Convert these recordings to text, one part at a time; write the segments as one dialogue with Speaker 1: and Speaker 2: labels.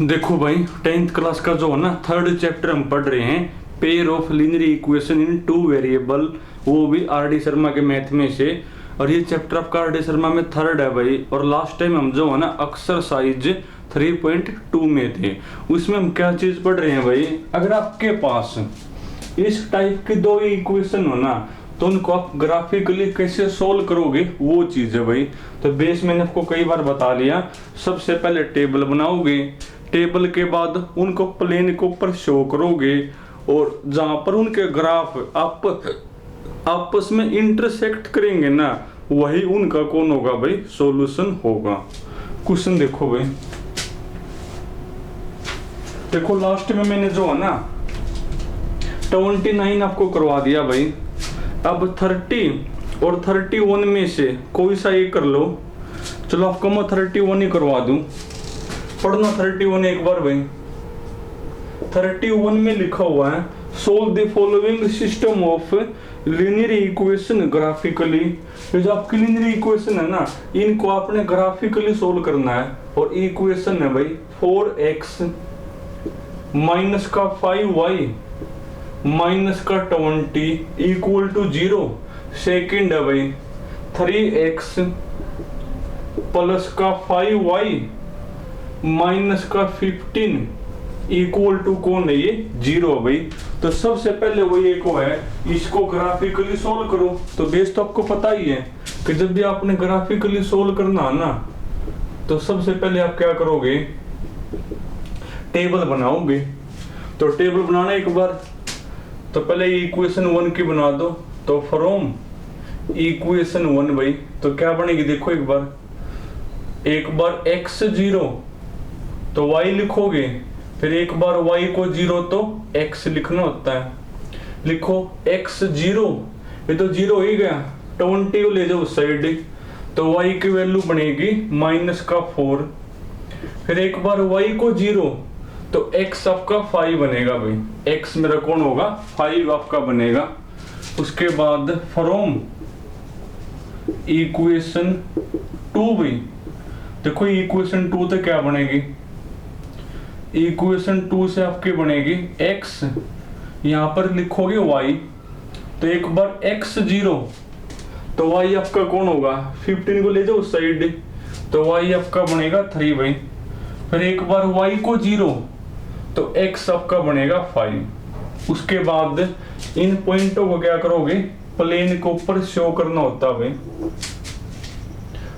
Speaker 1: देखो भाई 10th class का जो है ना थर्ड चैप्टर हम पढ़ रहे हैं, pair of linear equation in two variable, वो भी आर डी शर्मा के मैथ में से। और ये चैप्टर आपका आर डी शर्मा में थर्ड है भाई। और लास्ट टाइम हम जो है ना एक्सरसाइज 3.2 में थे, उसमें हम क्या चीज पढ़ रहे हैं भाई, अगर आपके पास इस टाइप की दो इक्वेशन हो ना तो उनको आप ग्राफिकली कैसे सोल्व करोगे, वो चीज है भाई। तो बेस मैंने आपको कई बार बता लिया। सबसे पहले टेबल बनाओगे, टेबल के बाद उनको प्लेन के ऊपर शो करोगे, और जहां पर उनके ग्राफ आप आपस में इंटरसेक्ट करेंगे ना, वही उनका कौन होगा भाई, सॉल्यूशन होगा। क्वेश्चन देखो भाई, देखो लास्ट में मैंने जो है ना 29 आपको करवा दिया भाई। अब 30 और 31 में से कोई सा एक कर लो। चलो आपको मैं 31 ही करवा दूं। पढ़ना 31 एक बार भाई। 31 में लिखा हुआ है solve the following system of linear equation graphically. ये जो आपकी लीनियर इक्वेशन है ना, इनको आपने ग्राफिकली सोल्व करना है। और इक्वेशन है भाई 4x माइनस का 5y माइनस का 20 इक्वल टू 0। सेकेंड है भाई 3x प्लस का 5y माइनस का 15 इक्वल टू कौन है, ये 0 है भाई। तो सबसे पहले वो ये को है, इसको ग्राफिकली सोल्व करो। तो बेस तो आपको पता ही है कि जब भी आपने ग्राफिकली सोल्व करना है ना, तो सबसे पहले आप क्या करोगे, टेबल बनाओगे। तो टेबल बनाना एक बार, तो पहले इक्वेशन 1 की बना दो। तो फ्रॉम इक्वेशन 1 भाई तो क्या बनेगी, देखो एक बार x 0 तो y लिखोगे, फिर एक बार y को 0 तो x लिखना होता है। लिखो x 0, ये तो 0 ही गया, 20 को ले जाओ उस साइड, तो y की वैल्यू बनेगी माइनस का 4। फिर एक बार y को 0 तो x आपका 5 बनेगा भाई। x मेरा कौन होगा, 5 आपका बनेगा। उसके बाद फ्रॉम इक्वेशन 2 भाई, देखो इक्वेशन 2 तो क्या बनेगी, इक्वेशन 2 से आपकी बनेगी x, यहां पर लिखोगे y। तो एक बार x 0 तो y आपका कौन होगा, 15 को ले जाओ उस साइड, तो y आपका बनेगा 3 भाई। फिर एक बार y को 0 तो x आपका बनेगा 5। उसके बाद इन पॉइंटों को क्या करोगे, प्लेन के ऊपर शो करना होता है।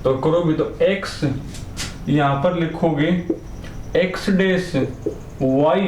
Speaker 1: तो करो भी, तो x यहां पर लिखोगे x डैश y,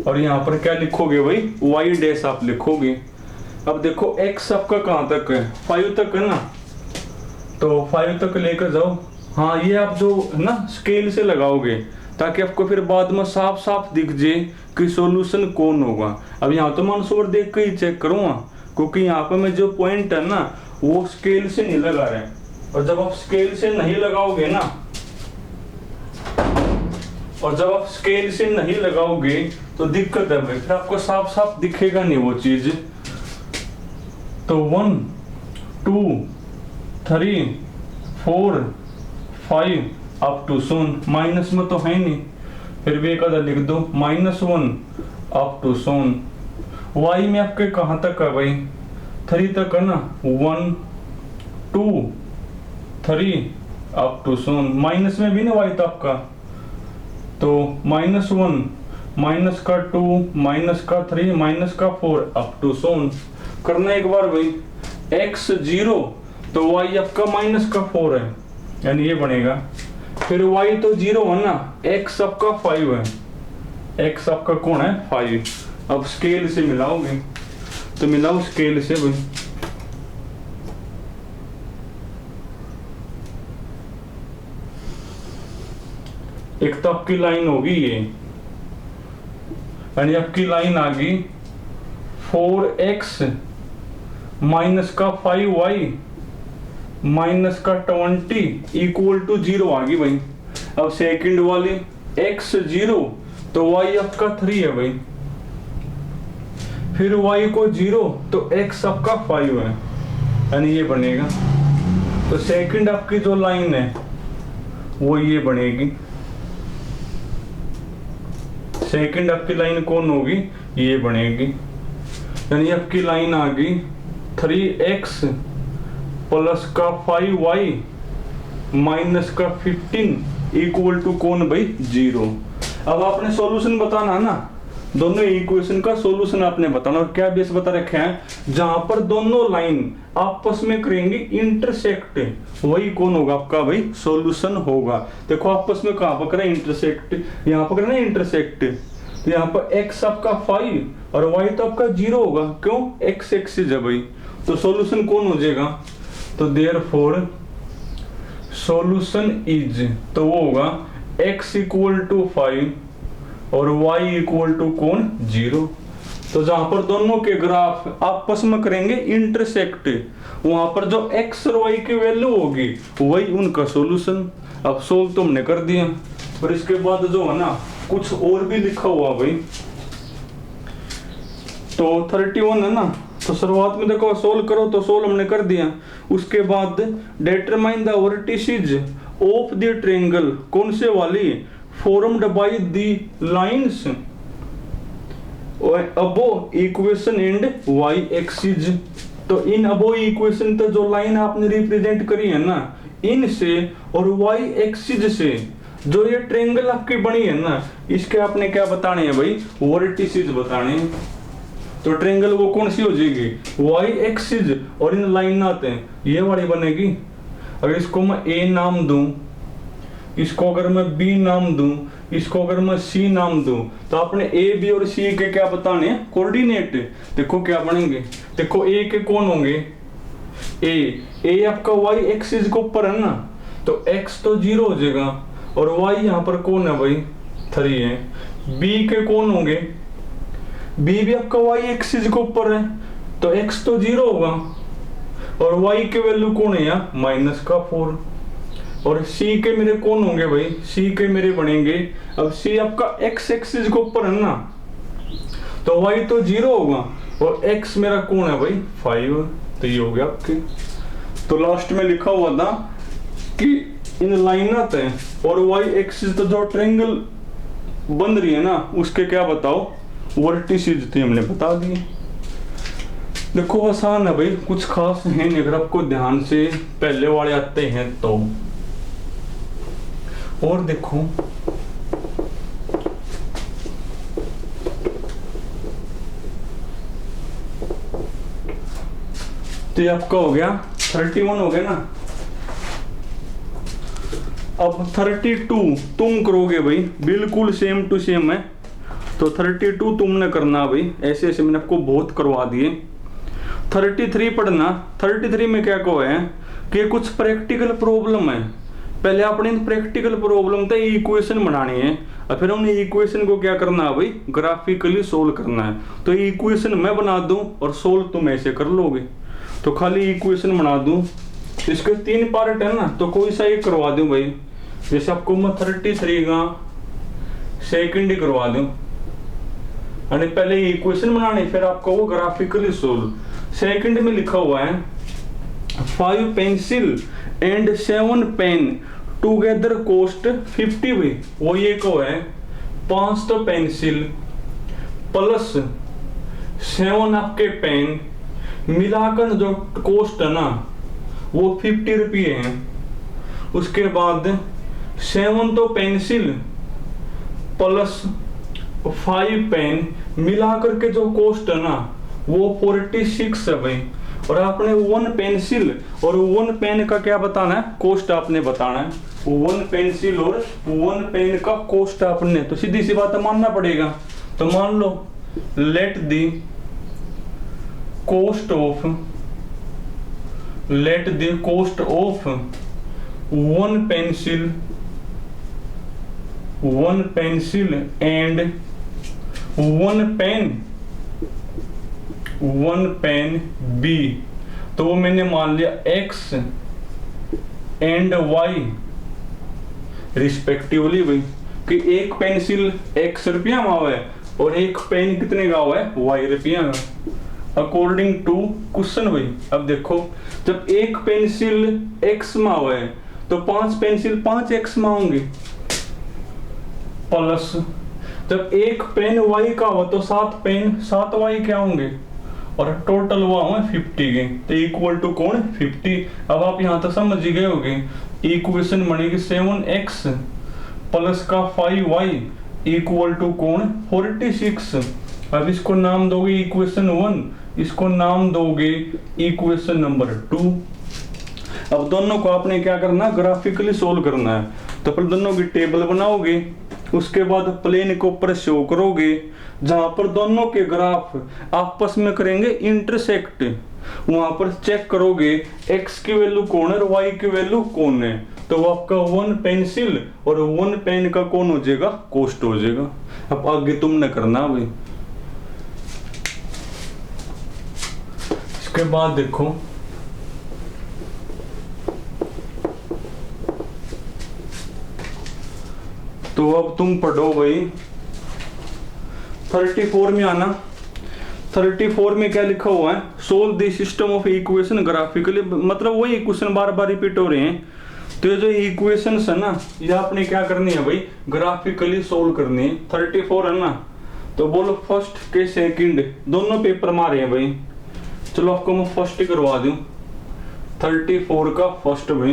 Speaker 1: और यहां पर क्या लिखोगे भाई, y डैश आप लिखोगे। अब देखो x आपका कहां तक है, 5 तक है ना, तो 5 तक लेकर जाओ। हाँ, ये आप जो है ना स्केल से लगाओगे, ताकि आपको फिर बाद में साफ साफ दिख जाए कि सॉल्यूशन कौन होगा। अब यहाँ तो मैं आंसर देख के ही चेक करूंगा, क्योंकि यहाँ पे मैं जो पॉइंट है ना वो स्केल से नहीं लगा रहे हैं। और जब आप स्केल से नहीं लगाओगे ना, तो दिक्कत है भाई, फिर आपको साफ साफ दिखेगा नहीं वो चीज। तो 1 2 3 4 5 अप टू सोन, माइनस में तो है नहीं, फिर भी एक आधा लिख दो, -1 अप टू सोन। y में आपके कहां तक है भाई, 3 तक है ना, 1 2 3 अप टू सोन। माइनस में भी ना y तो आपका, तो -1 माइनस का 2 माइनस का 3 माइनस का 4 अप टू सोन। करना एक बार भाई, x 0 तो y आपका माइनस का 4 है, यानी ये बनेगा। फिर y तो 0 है ना, x आपका 5 है, x आपका कौन है, 5। अब स्केल से मिलाओगे, तो मिलाओ स्केल से भाई। एक तो आपकी लाइन होगी ये, यानी आपकी लाइन आ गई 4x माइनस का 5y माइनस का 20 इक्वल टू 0 आ गई भाई। अब सेकंड वाली x 0 तो y आपका 3 है भाई। फिर y को 0 तो x आपका 5 है, यानी ये बनेगा। तो सेकंड आपकी जो लाइन है वो ये बनेगी। सेकंड आपकी लाइन कौन होगी, ये बनेगी, यानी आपकी लाइन आ गई 3x प्लस का 5y माइनस का 15 इक्वल टू कौन भाई 0। अब आपने सॉल्यूशन बताना है ना, दोनों इक्वेशन का सॉल्यूशन आपने बताना। और क्या बेस बता रखे हैं, जहां पर दोनों लाइन आपस में करेंगे इंटरसेक्ट, वही कौन होगा आपका भाई सॉल्यूशन होगा। देखो आपस में कहां पर करें इंटरसेक्ट, यहां पर करें इंटरसेक्ट, तो यहाँ पर x आपका 5 और y तो आपका 0 होगा, क्यों x एक्सिस है भाई, तो सॉल्यूशन कौन हो जाएगा, तो देयरफॉर सॉल्यूशन इज, तो वो होगा x इक्वल टू 5 और y इक्वल टू कौन 0। तो जहां पर दोनों के ग्राफ आपस में करेंगे इंटरसेक्ट, वहां पर जो x और y की वैल्यू होगी वही उनका सॉल्यूशन। अब सोल्व तो हमने कर दिया, पर इसके बाद जो है ना कुछ और भी लिखा हुआ भाई, तो 31 है ना, तो शुरुआत में देखो सोल्व करो, तो सोल्व हमने कर दिया। उसके बाद determine the vertices of the triangle, कौन से वाली, formed by the lines above equation and y axis. तो इन अबो इक्वेशन तो जो लाइन आपने रिप्रेजेंट करी है ना, इनसे और y एक्सिस से जो ये ट्रायंगल आपकी बनी है ना, इसके आपने क्या बताने हैं भाई, वर्टिसेस बताने हैं। तो ट्रायंगल वो कौन सी हो जाएगी, y एक्सिस, और इन लाइन आते हैं ये वाली बनेगी। अगर इसको मैं a नाम दूं, इसको अगर मैं b नाम दूं, इसको अगर मैं c नाम दूं, तो आपने a b और c के क्या बताने हैं, कोऑर्डिनेट। देखो क्या बनेंगे, देखो a के कौन होंगे, a आपका y एक्सिस के ऊपर है ना, तो x तो 0 हो जाएगा, और y यहाँ पर कौन है भाई 3 है। b के कौन होंगे, b भी आपका y एक्सिस के ऊपर है, तो x तो 0 होगा, और y के वैल्यू कौन है यहाँ माइनस का 4। और c के मेरे कौन होंगे भाई, c के मेरे बनेंगे, अब c आपका x एक्सिस के ऊपर है ना, तो y तो 0 होगा, और x मेरा कौन है भाई 5, तो ये हो गया आपके। तो लास्ट में लिखा हुआ था कि इन लाइन आते हैं और y एक्सिस, तो जो ट्रायंगल बन रही है ना उसके क्या बताओ वर्टिसेस थे, हमने बता दिए। देखो आसान है भाई, कुछ खास है नहीं, अगर आपको ध्यान से पहले वाले आते हैं तो। और देखो तो ये आपका हो गया 31 हो गया ना। अब 32 तुम करोगे भाई, बिल्कुल सेम टू सेम है, तो 32 तुमने करना भाई, ऐसे ऐसे मैंने आपको बहुत करवा दिए। 33 पढ़ना, 33 में क्या कहो है कि कुछ प्रैक्टिकल प्रॉब्लम है, पहले अपने प्रैक्टिकल प्रॉब्लम तो इक्वेशन बनानी है, और फिर हमने इक्वेशन को क्या करना है भाई ग्राफिकली सोल्व करना है। तो इक्वेशन मैं बना दूं और सोल्व तुम ऐसे कर लोगे, तो खाली इक्वेशन बना दूं, इसके 3 पार्ट है ना, तो कोई सा एक करवा दूं भाई, जैसे आपको मैं 33 का सेकंड ही करवा दूं, यानी पहले इक्वेशन बनानी फिर आपको वो ग्राफिकली सोल्व। सेकंड में लिखा हुआ है 5 pencil and 7 pen together cost 50 भाई, वो ये को है 5 तो पेंसिल प्लस 7 आपके पेन मिलाकर जो कॉस्ट है ना वो 50 रुपये है। उसके बाद 7 तो पेंसिल प्लस 5 पेन मिलाकर के जो कॉस्ट है ना वो 46 है भाई। और आपने 1 पेंसिल और 1 पेन का क्या बताना है, कॉस्ट आपने बताना है। 1 पेंसिल और 1 पेन का कॉस्ट आपने, तो सीधी सी बात मानना पड़ेगा। तो मान लो let the cost of 1 pencil and 1 pen be, तो वो मैंने मान लिया x एंड y रिस्पेक्टिवली भाई, कि एक पेंसिल x रुपया में हुआ है और एक पेन कितने का हुआ है y रुपया का, अकॉर्डिंग टू क्वेश्चन भाई। अब देखो जब एक पेंसिल x में हुआ है तो 5 पेंसिल 5x में होंगे, प्लस जब एक पेन y का हो तो 7 पेन 7 y क्या होंगे, और टोटल हुआ हुआ 50 के, तो इक्वल टू कौन 50। अब आप यहां तक समझ ही गए होगे। इक्वेशन बनेगी 7x प्लस का 5y इक्वल टू कौन 46। अब इसको नाम दोगे इक्वेशन 1, इसको नाम दोगे इक्वेशन नंबर 2। अब दोनों को आपने क्या करना, ग्राफिकली सोल्व करना है। तो पहले दोनों की टेबल बनाओगे, उसके बाद प्लेन के ऊपर शो करोगे, जहां पर दोनों के ग्राफ आपस में करेंगे इंटरसेक्ट, वहां पर चेक करोगे x की वैल्यू कौन है और y की वैल्यू कौन है। तो वो आपका 1 पेंसिल और 1 पेन का कौन हो जाएगा, कोस्ट हो जाएगा। अब आगे तुमने करना भाई। इसके बाद देखो तो अब तुम पढ़ो भाई 34 में आना। 34 में क्या लिखा हुआ है, solve the system of equation graphically, मतलब वही इक्वेशन बार बार रिपीट हो रहे हैं। तो ये जो इक्वेशंस है ना, ये आपने क्या करनी है भाई, ग्राफिकली सोल्व करनी है। 34 है ना, तो बोलो फर्स्ट के सेकंड दोनों पेपर मारे हैं भाई। चलो आपको मैं फर्स्ट ही करवा दूं, 34 का फर्स्ट भाई।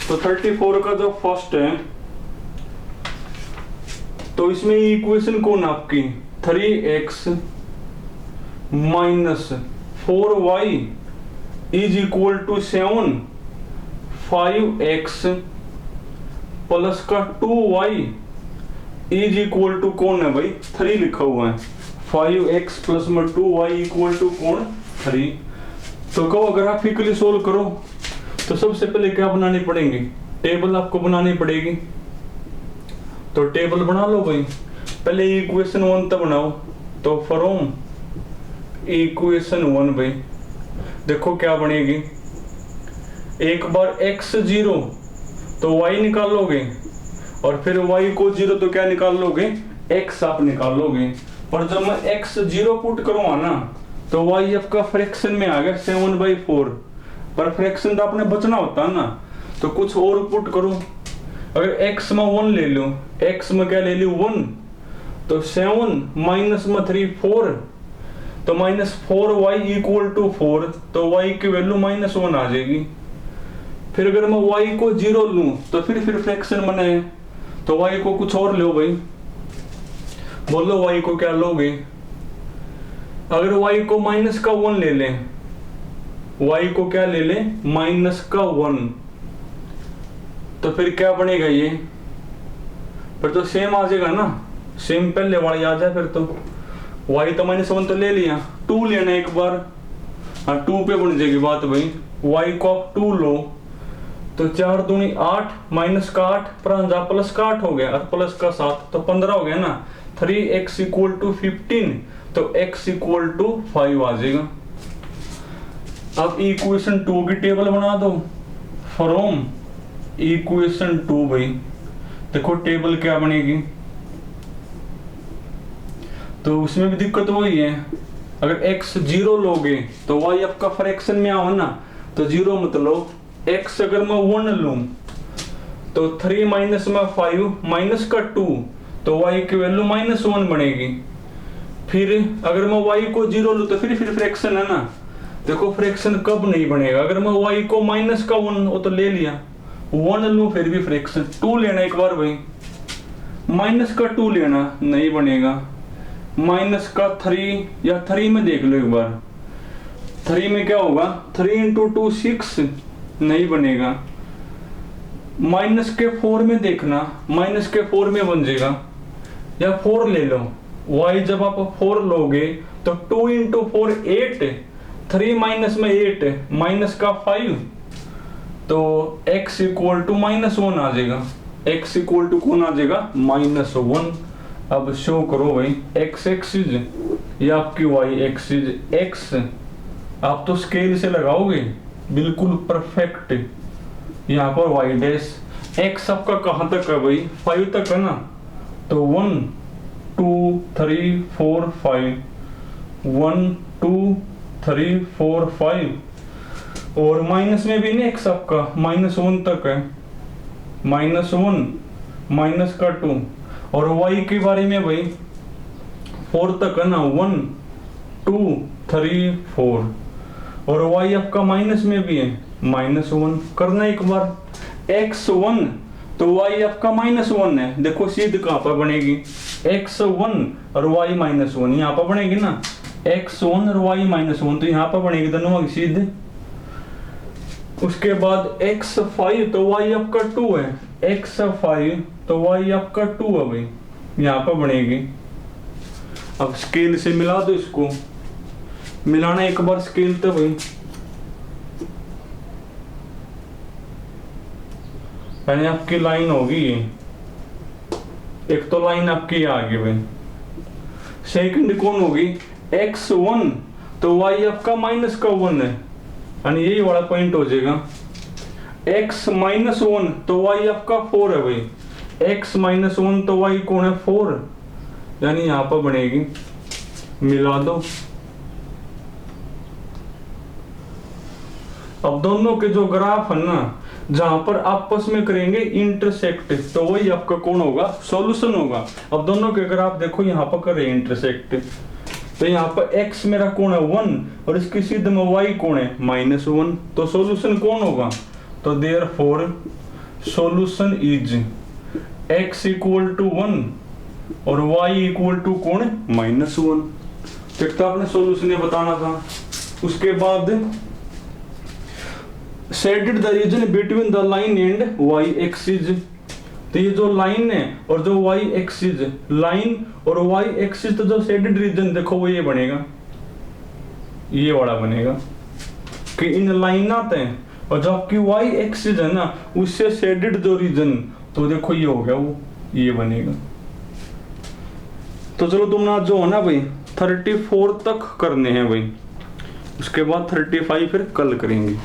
Speaker 1: तो 34 का जो फर्स्ट है, तो इसमें इक्वेशन कौन आपकी 3x minus 4y is equal to 7, 5x plus का 2y इज इक्वल टू कौन है भाई 3 लिखा हुआ है। 5x प्लस में 2y इक्वल टू कौन 3। तो कहो ग्राफिकली सोल्व करो, तो सबसे पहले क्या बनानी पड़ेगी, टेबल आपको बनानी पड़ेगी। तो टेबल बना लो भाई। पहले इक्वेशन 1 तक बनाओ। तो फ्रॉम इक्वेशन 1 भाई देखो क्या बनेगी, एक बार x 0 तो y निकाल लोगे, और फिर y को 0 तो क्या निकाल लोगे, x आप निकाल लोगे। पर जब मैं x 0 पुट करूंगा ना, तो y आपका फ्रैक्शन में आ गया 7/4। पर फ्रैक्शन तो आपने बचना होता है ना, तो कुछ और पुट करो। अगर x में 1 ले लो, x में क्या ले लो 1, तो 7 माइनस में 3 4, तो -4y इक्वल टू 4, तो y की वैल्यू -1 आ जाएगी। फिर अगर मैं y को 0 लूं तो फिर फ्रैक्शन बने, तो y को कुछ और लो भाई। बोलो y को क्या लोगे, अगर y को माइनस का 1 ले लें, y को क्या ले लें -1, तो फिर क्या बनेगा ये, फिर तो सेम आ जाएगा ना, सेम पहले वाली आ जाए। फिर तो y तो -1 तो ले लिया, 2 लेना एक बार, हाँ 2 पे बन जाएगी बात भाई। y को आप 2 लो, तो 4 दूनी 8 माइनस का 8 प्लस का 8 हो गया, और प्लस का 7 तो 15 हो गया ना। 3x इक्वल टू 15, तो x इक्वल टू 5 आ जाएगा। अब इक्वेशन 2 की टेबल बना दो। फ्रॉम इक्वेशन 2 भाई देखो टेबल क्या बनेगी। तो उसमें भी दिक्कत वही है, अगर x 0 लोगे तो y आपका फ्रैक्शन में आओ ना, तो 0 मत लो। x अगर मैं 1 लूं तो 3 माइनस में 5 माइनस का 2, तो y की वैल्यू -1 बनेगी। फिर अगर मैं y को 0 लूं तो फिर फ्रैक्शन है ना, देखो फ्रैक्शन कब नहीं बनेगा, अगर मैं y को माइनस का 1 वो तो ले लिया, 1 लूं फिर भी फ्रैक्शन। 2 लेना एक बार भाई, माइनस का 2 लेना नहीं बनेगा, माइनस का 3 या 3 में देख लो एक बार, 3 में क्या होगा 3 × 2 6 नहीं बनेगा। माइनस के 4 में देखना, माइनस के 4 में बन जाएगा, या 4 ले लो। y जब आप 4 लोगे तो 2 × 4 8, 3 माइनस में 8 माइनस का 5, तो x इक्वल टू -1 आ जाएगा। x इक्वल टू कौन आ जाएगा -1। अब शो करो भाई x एक्सिस या आपकी y एक्सिस। x आप तो स्केल से लगाओगे बिल्कुल परफेक्ट, यहाँ पर y डैश। x आपका कहाँ तक है भाई 5 तक है ना, तो 1 2 3 4 5, 1 2 3 4 5, और माइनस में भी नहीं x आपका -1 तक है, -1 माइनस का 2, और y के बारे में भाई 4 तक है ना, 1 2 3 4, और y आपका माइनस में भी है -1 करना एक बार। x1 तो y आपका -1 है, देखो सीध कहां पर बनेगी, x1 और y -1 यहाँ पर बनेगी ना, x1 और y -1 तो यहाँ पर बनेगी दोनों की सीध। उसके बाद x5 तो y आपका 2 है, x5 तो y आपका 2 है भाई, यहाँ पर बनेगी। अब स्केल से मिला दो इसको, मिलाना एक बार स्केल तो भाई, यानी आपकी लाइन होगी ये, एक तो लाइन आपकी आ गई भाई। सेकंड कौन होगी, x1 तो y आपका -1 है, यानी यही वाला पॉइंट हो जाएगा। x -1 तो y आपका 4 है भाई, x -1 तो y कौन है 4, यानी यहां पर बनेगी, मिला दो। अब दोनों के जो ग्राफ है ना, जहां पर आपस में करेंगे इंटरसेक्ट, तो वही आपका कौन होगा, सॉल्यूशन होगा। अब दोनों के ग्राफ देखो यहाँ पर करे इंटरसेक्ट, तो यहाँ पर x मेरा कौन है 1 और इसकी सीध में y कौन है -1, तो सॉल्यूशन कौन होगा, तो देयरफॉर सॉल्यूशन इज x = 1 और y = कौन है -1। फिर तो आपने सॉल्यूशन ये बताना था। उसके बाद shaded the region between the line and y axis, तो ये जो लाइन है और जो y एक्सिस, लाइन और y एक्सिस, तो जो शेडेड रीजन देखो वो ये बनेगा, ये वाला बनेगा कि इन लाइनात हैं, और जो आपकी y एक्सिस है ना उससे शेडेड जो रीजन, तो देखो ये हो गया, वो ये बनेगा। तो चलो तुम ना जो है ना भाई 34 तक करने हैं भाई, उसके बाद 35 फिर कल करेंगे।